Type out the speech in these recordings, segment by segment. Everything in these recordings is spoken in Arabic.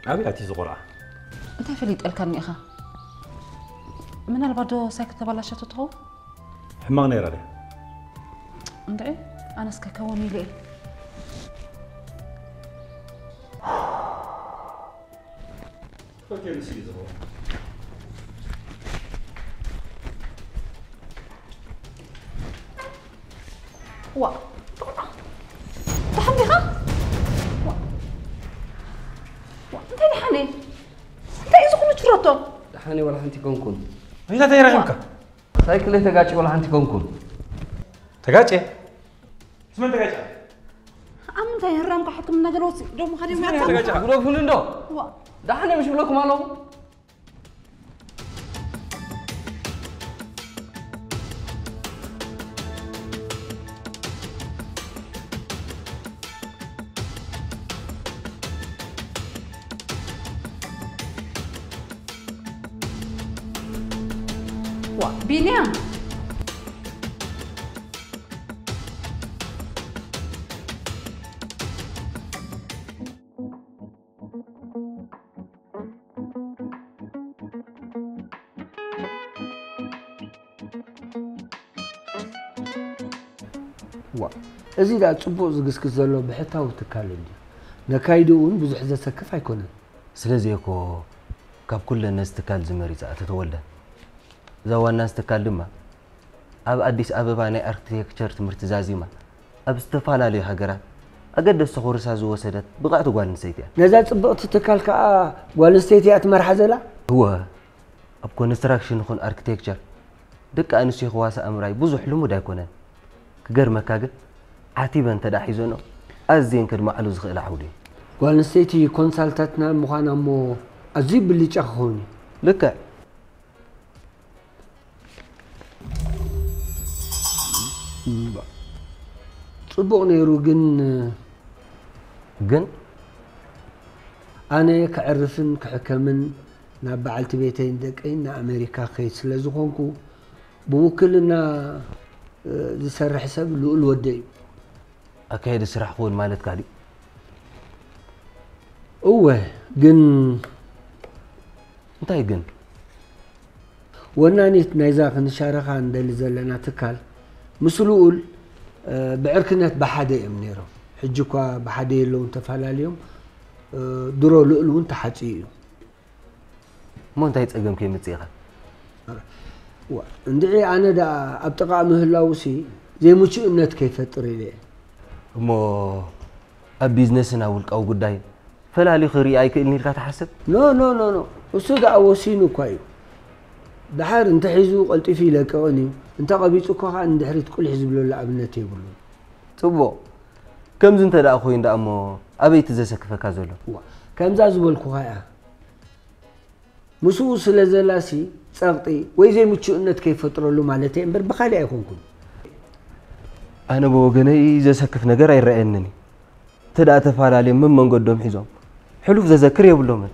أبياتي زغرة. أنت فليت الكلمة أخا. من البردو ساكت تبلش تطهو؟ حماغ نيرة. أنت إيه؟ أنا سككوني ليه؟ فكر نسي زغرة. وا. تحمي خا؟ أنت حني أنت إذا كنت شرطة حني ولا أنت كونكون أنت تيرانك سايكل تجاتي ولا أنت كونكون تجاتي اسمه تجاتي أم أنت يهرمك حكم من نجلوسي دوم خدي ما تجاتي بقولك فلندو ده حني مش بقولك مالو بينام إذا لا تصبوا زقسك زلوا بحتها وتكالم نكايدون بزح زسكف هيكونن سلازيكو كاب كل الناس تكال زمري تتولد زوا الناس تكلمها أب أديس أبا ناي أركتيكتشر تمرت زازيما أب استفعل عليه هجرات أقد الصخور سازو وسدت بقعت قوال نسيتها نزلت بقت تكال كا قوال نسيتها أتمر حزلا هو أب كونستراكشن يكون أركتكتشر دك أنسي خواسة أمراي بوزح لمود يكونن كجر مكاجر عتيبا تدحيزونه أزين كد معلو زغيل حولي قال نسيتي كونسالتاتنا مخانا مو أزيب اللي تأخوني لك صبغ نيرو جن أنا كعرفن كحكمن نبعلت بيتين دقين أمريكا خيت سلازخونكو بوكلنا زسر حساب لؤل ودي أكيد سرح خون مالت كادي أوه جن انتي جن ونانيت نايزاق نشارخ عند اللي زلنا تكال مسلول بعركنات بحدي منيرو حجكوا بحدي لون تفعلاليهم درو لؤلون تحجيو مو انتي تسقم كي متصيغه وندعي أنا دا أبتقى مهلاوسي زي موشي إنت كيف تريلي مو البيزنسنا والقو قداي فلا لي خري أي كإني ركعت حسب نو وسود أوسينو كايو دحار انت حيزو قلت في لك أني انت قبيتو كوها عند حريت كل حزب له لعبنتي يقولون تبو كم زنت دا أخوين دا أمو أبي تزسك فكازولو كم زازبول كوها مسوس لزلاسي صغطي ويزي متشو انت كيف ترولو مالتي امبر بخالي يكونكم أنا بوغني زسكف نجار يرأينني تدا تفعل عليه من قدام حزام حلوف زذكر يقولون من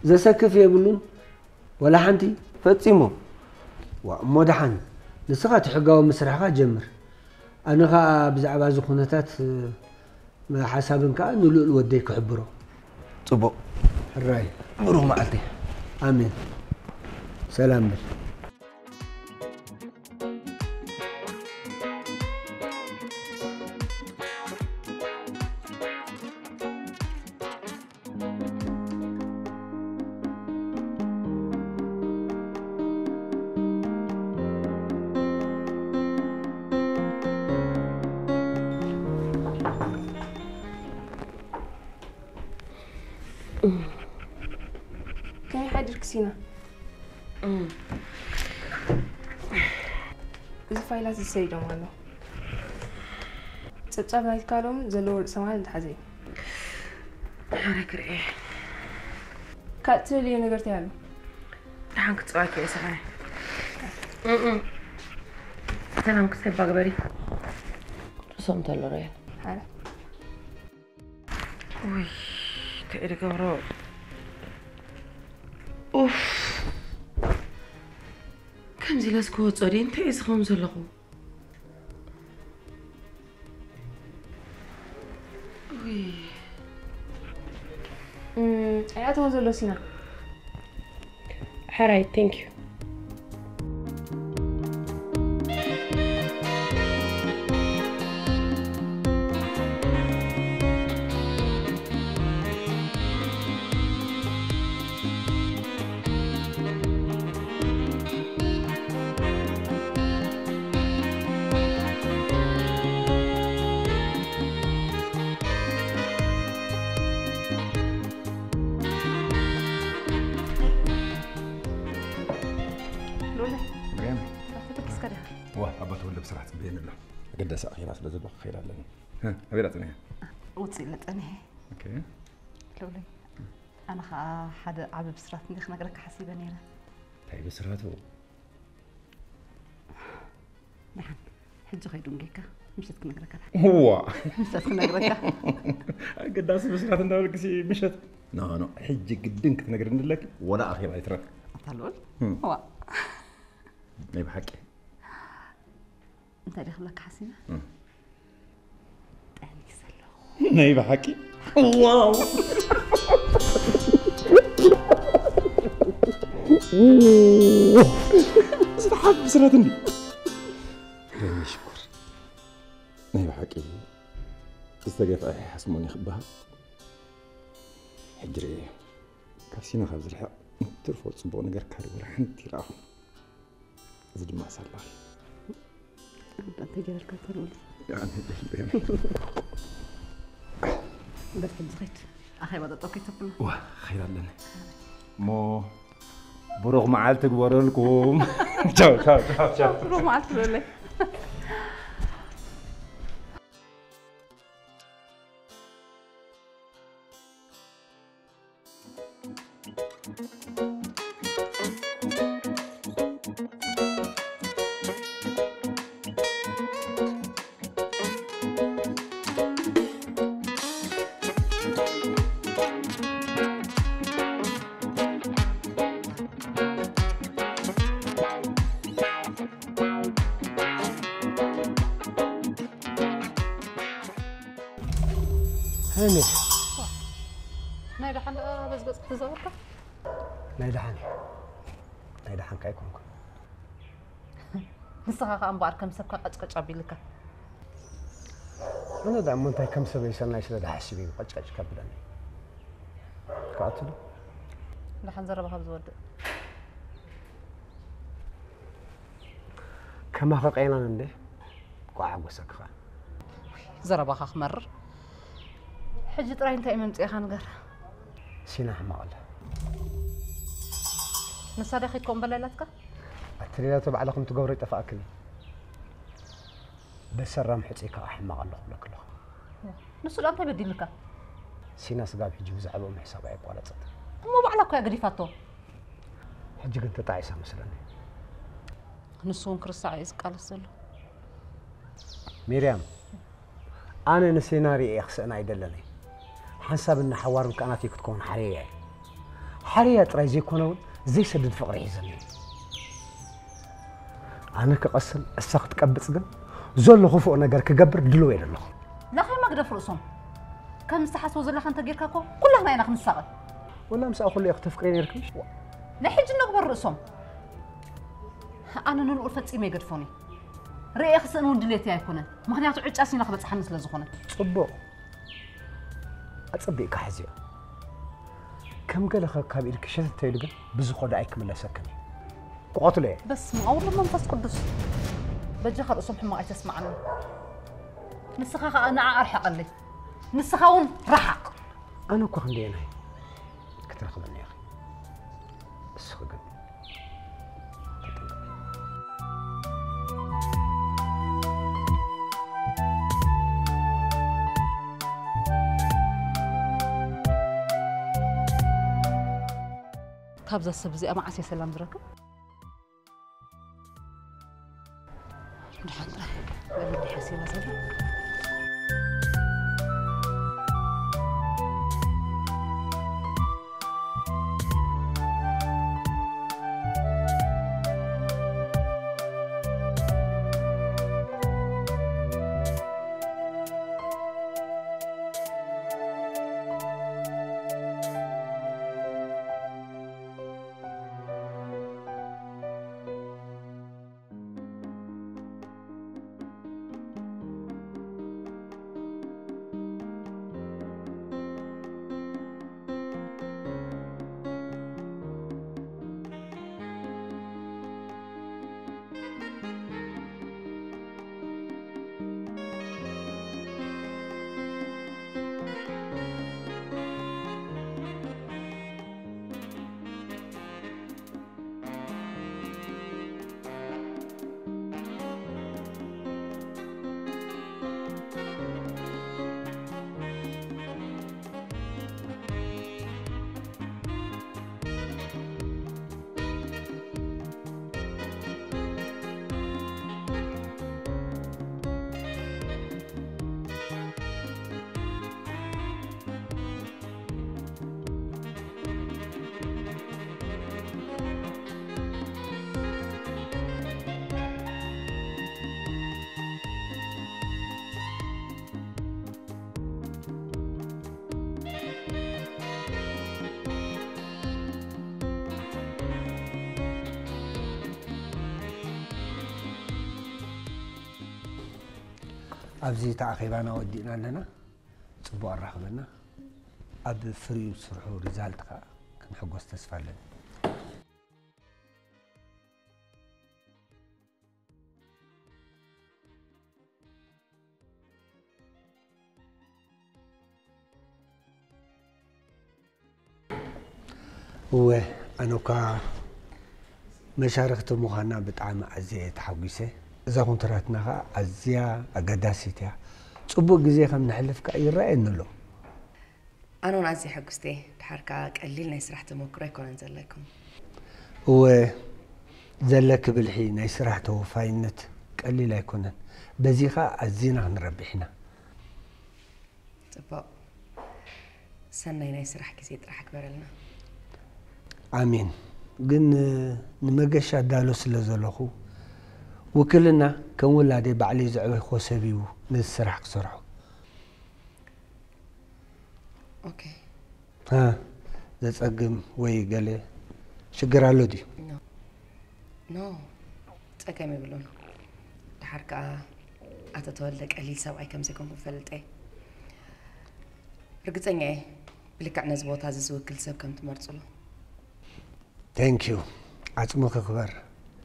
زسكف يقولون ولا حنتي فتسيمو ومدحن نسخات حقاو مسرحات جمر أنا غا بزعبا زخونتات حسابن كأنه لؤلؤ وديك حبرو تبو الراي مروح معلتي آمين سلام بك كان يحضر كسينا إذا فايلات السيدة ماله تتصاب نايت كالوم زلور سمال الحزين حرك رئي كاتر لي نقرتي له رحان كتصواك يا سغاني سلام كسب باقبري رسمت له ريان حالا وي كأيدي قبرو اوف كم زي لاسكو تصوري انت ايسخهم زلقو وي ايات هون زلو سينا حراي ثانك يو بصراحة تبين له قداس أخيرا سلزل خير لنا ها أبي لا تنهي وتصير تنهي أوكي لولي أنا حدا عبد بسرعة ندخل نقرأك حسيبة نيرة طيب بسرعته نعم حجو خيدون جيكا مش تكون نقرأك هو مش تكون نقرأك قداس بسرعة ندور كسي مشت نو حج قدنك تنقر لك ولا أخيرا يترك طلول هو ما بحكي انت اللي خلك حسينة؟ تاني سلو نايبة حكي واو صراحة بسرعة تندي يا شكر نايبة حكي استقف أي حسموني خبها حجري كاسينا خبز الحق ترفض صبو نقر كاري ولا حنتي راهو زد ما صار الله أنت جرى الكثرون يعني بس حد زغيت أخي بدأ توكي تبنا واه خير لنا مو بروغ معال تقبر لكم تشاو تشاو تشاو تشاو روح معك لك هاني نايدا حن بس تزورك نايدا كايكونك نسخة أمبار كم سبكة قطقط عبيلك أنا دعم منتهي كم سبي سنة يشتغل حاسبين قطقط كبلني قاتلو لحن زربها بزود كما خلقينا عنده قاعد وسكخه زربها خمر حجي طراي انت اممت اخا نغر سينا حماقل نصادقكم بلالتك اتريلا تبعلكم تقوري تفاكل بس الرام حصيك احماق الله لك نسول انت بديلك سينا سقاب حجي بزعبهم حسابي قالت مو بعلك يا غريفاتو حجي كنت طايسه مثلا نسون كرسا عايز قال سلو مريم انا نسيناري اخسنا يدلني حسب ان حوار كانت تكون حريه طراي زي كونون زي سدد فقري يزني انا كقسم السخت قبص كن زول خفو ነገር كغبر دلو يدلو لا خي ما قدر رؤسهم كم استحسوا زل خنت غيركاكو كلنا هنا خنسقط ولا مسا كل يختف قرين يركش لا حج نقبر رؤسهم انا نقول فصيمه يقدفوني رئي خصن ودليتي يكون مخنياتو عጫسينا خبصحن سلا زخونه صبو اصبيك حزيا كم قال لك كابير كشت تيلغ بزخود ايك ملسكني قوتله بس ما اول منفس قدس بجي خرصهم حما تسمعنا نسخه انا ارحق لي نسخاون رحق انا كو خندينا كترخبني يا اخي اسخق كابزا السبزي أما عسى سلام زركب نحن رايح بدي حسيبة زرا ابزي تعقيبانا ودينا لنا صبوا الرحبنا اب فريو سرحو ريزالتها كنحقوس تسفالن هو انوكا مشاركة مخانا بتعامل عزية تحويسة إذا كنت راتنا عزية أقداسيتها صبوا جزية خم نحلف كأي رأي إنه أنا ونعزي حقستي الحركة قليلنا يسرح تمكرة يكون أنزل لكم هو زلك بالحين يسرح توفاينت قليل يكونن بزيخة عزينا نربحنا طب سنة يسرح كزيد راح أكبر لنا آمين قن نمجش دالوس لزلخو وكلنا كم ولادي بعلي زعوي خوسبيو نسرح قصرحو اوكي ها زصقم وي قال شجرالو دي نو تقامي بلون الحركة أتتولد قليل سوعي كم زيكم بفلت رقتني بلك عنا زبوط هذا زوج كل سب كم تمرصله ثانك يو عصمك كبر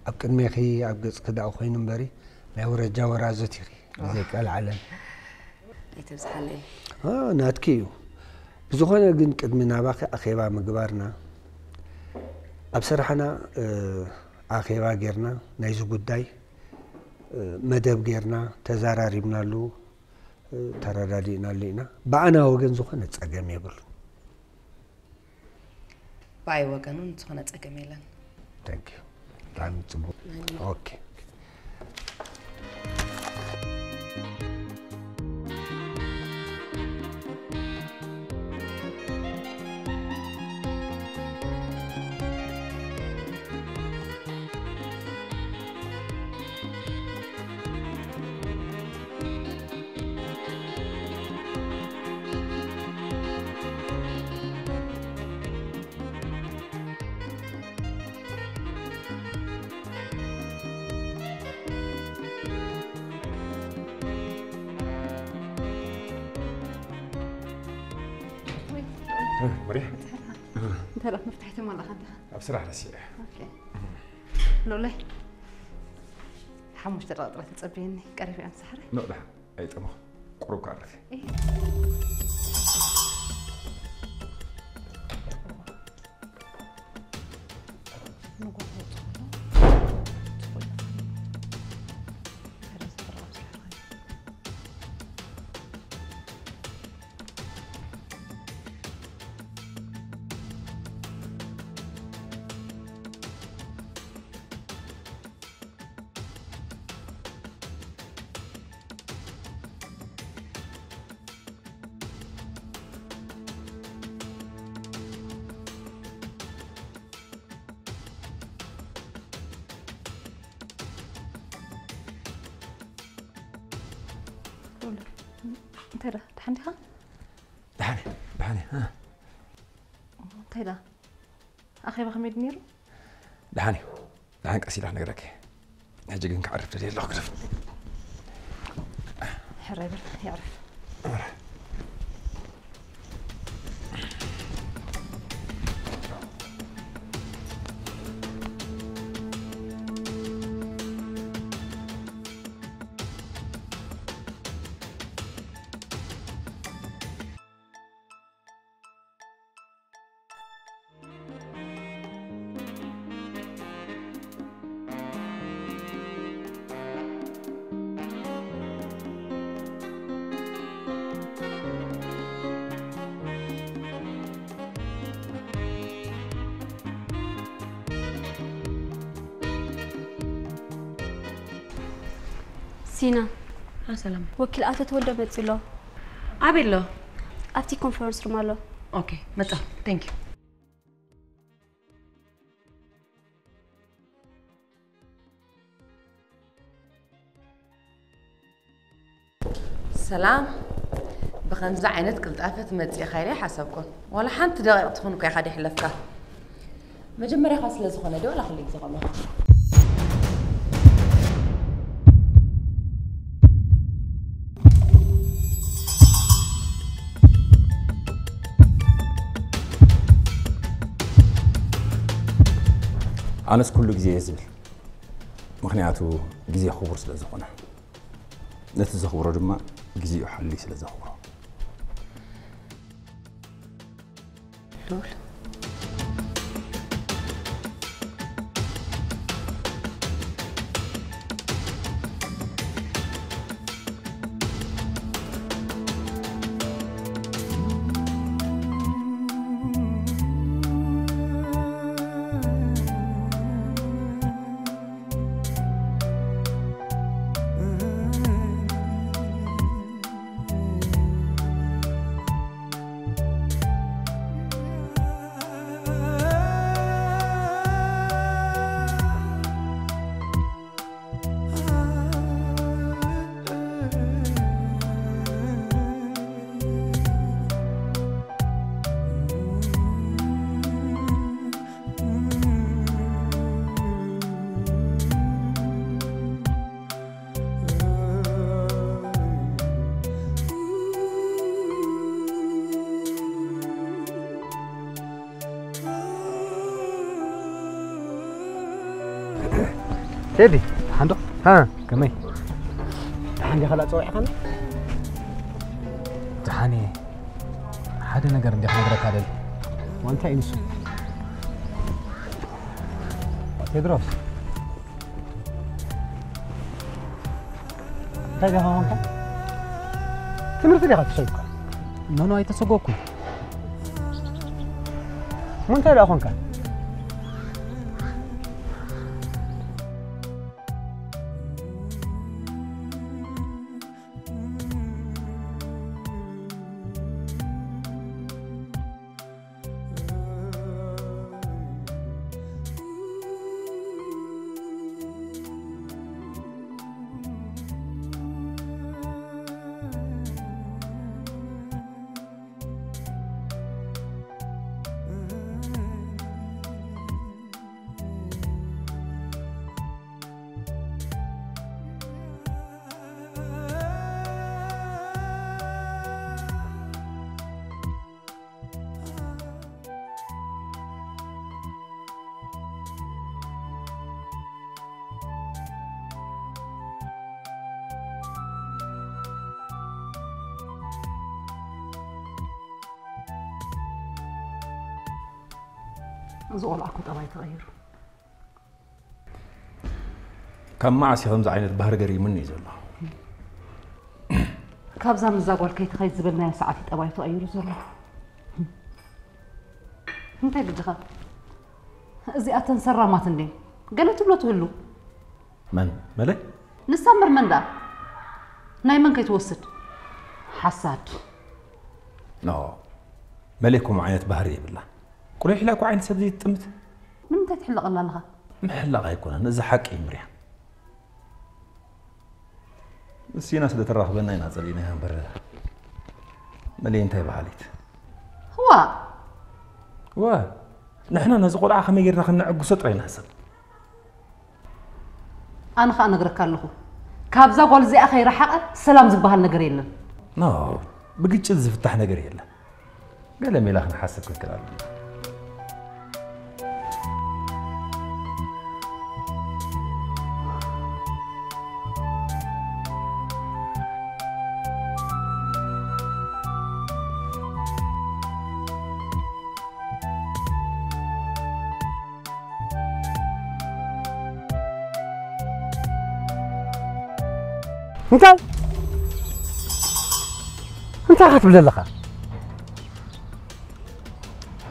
أبقى ميخي أبقى كده أخوين مباري ما هو رجع ورا زتيري زيك العلن يتبز حالي ناتكيو بزخونا جن قدمنا باقي أخيبا مقبارنا أبصراحنا أخيبا غيرنا نايزو قداي مدب غيرنا تزاراري بنالو ترادادينا لينا بانا وجن زخونا تصقم يبل باي وجنون زخونا تصقم يلن ثانك يو تمام تبو اوكي مريح انت لا مفتحتي ولا خدها بصراحة نسيح اوكي لولا حموش ترى تصبيني قريبي امس حري لا اي طمو قروك عرفي انت لا تحنها دحاني ها انت لا اخي بخميد نيرو دحاني قسيلة نقرأك هجيك انك عرفت لي الله قرف حريبر يعرف سينا سلام وكيل أتتولد بتزلو عبيلو أفتي كونفرنس رومالو اوكي متى ثانك يو سلام بخمسة عينت قلت أفت متي خيري حسبكم ولا حنت دقيقة تخونوا كي حد يحلفك مجمري خاص لزخونة دي ولا خليك زخونة أنس كل جزية يزبل مخنياته جزية خبر سلزخونة لا تزخبره جمع جزية حلي سلزخبره لول تدي عنده ها كمي عندي خلاص صويح خلنا تحاني حدا نقر ندي حضرك علي وانت انسو تدرس تاجا هون تمرت لي غتشيك نونو اي تسوقوكو وانت لا اخونك زول أكو طبعا تغير كم معسي خمس عينة بحر قريب مني زلا كابزا من زاقول كي تخيل زبلنا ساعات طبعا تغير زلا انت بدخل زي أتنسرى ما تندي قالت بلا تقولوا من ملك نسمر من ده نايمن كي توسد حساد ملككم عينة بحر بالله كل حلاكو عين سبزي تمت من انت تحلق الله لها محلق يكون نزح حقي مريح بس ناس اللي تراخ بنا ينازلينها برا ملي انت بحاليت هو نحن نزقول عخمي غيرنا خلنا عقو سطرينا حسب انا خا نغرك لكم كابزا قول زي اخي رحقه سلام زبها النجر يلن بقيت زفتح نجر يلا قال لي لا نحسب الكلام انت غتبدا لك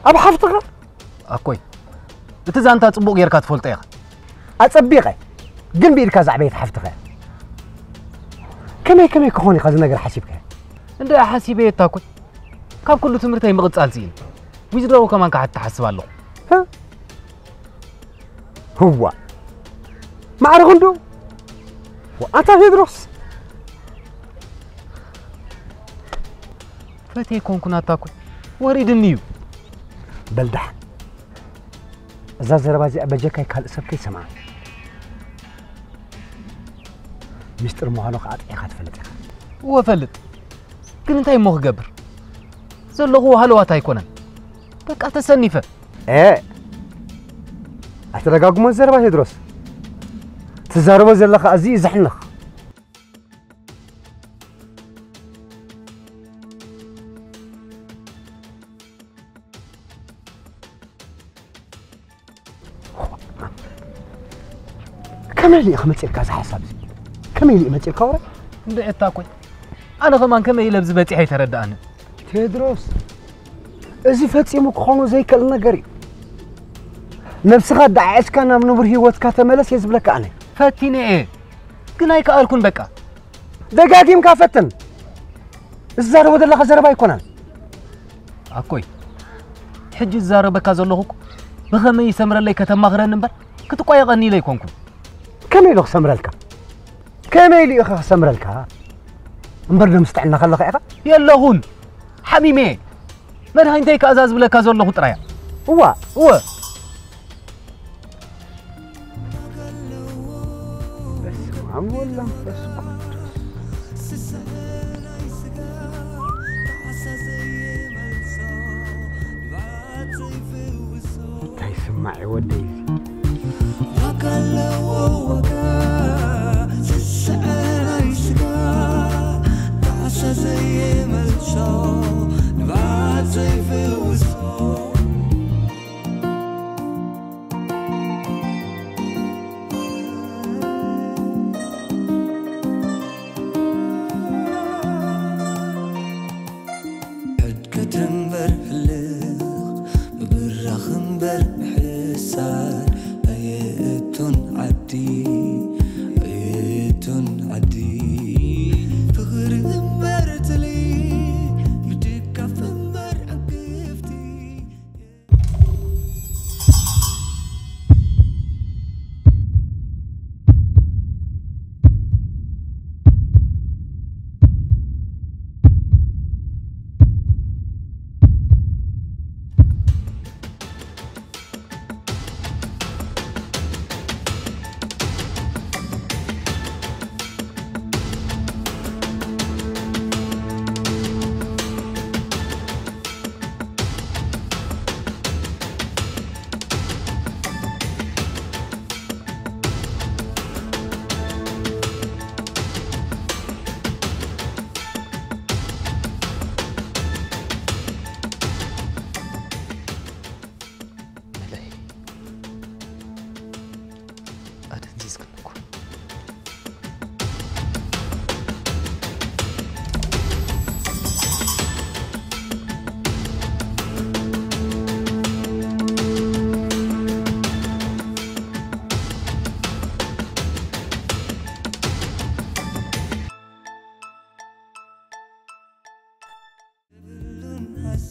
ابو حفظك اكوي بتزا انت صبوق غيرك تفولط يا اصبيقه ግን بيرك زعبيت حفظك كمي كخوني خاز ነገር حسيبك እንደ حسيبه تاكوي ካብ كل ትምርተይ مقصال زين ويزرو كمان كحت تحسبالو هو ما عرفندو وانت تدرس فتي كونكنا تاكل وريد النيو بلدح إذا زربازي أبجاكي كال سبكي سمع مستر مهانوخ عطي خات فلت هو فلت كن انتي موخ قبر زلغو هلوات هيكونن بقى تسنيفه أترقاقمو زربازي دروس تزاربو زلخ أزي زحنخ كمالي أخمت إلكاز حسابي كمالي أمت إلكاورة ندعي تاكوي أنا كمان كمالي لبز باتي حي ترد أنا تدرس إزي فاتي مكخونو زي كلنا قريب نفسها دعيش كان من نبر هيوتك تملس يزبلك أنا فاتيني إيه كناي كألكن بكا دقاديم كافتن الزار ود الله خزربا يكونن أكوي حج الزار بكا زلوك بخمي سمر لي كتم غرن نمبر كتقوي غني لي كونكم كمي لو سمرلك كمي لي أخ سمرلك نبرد مستعنا خلق إخا يلا هون حميمي من هاي انتي كأزاز بلا كازور له طرايا هو بس عم ولا بس تاي سمعي ودي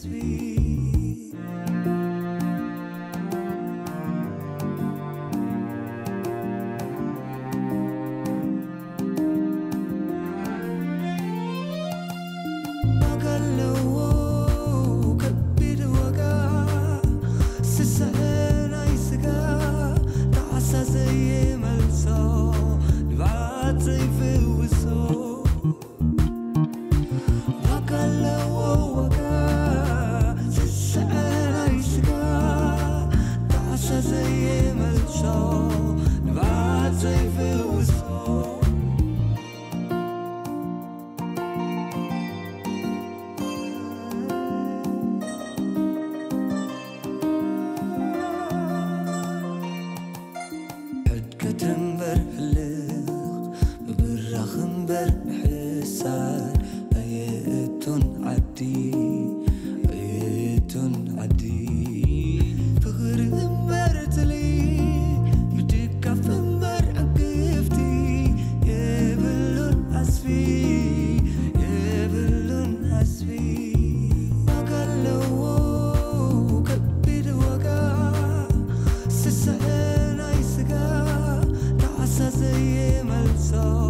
زي ما الصار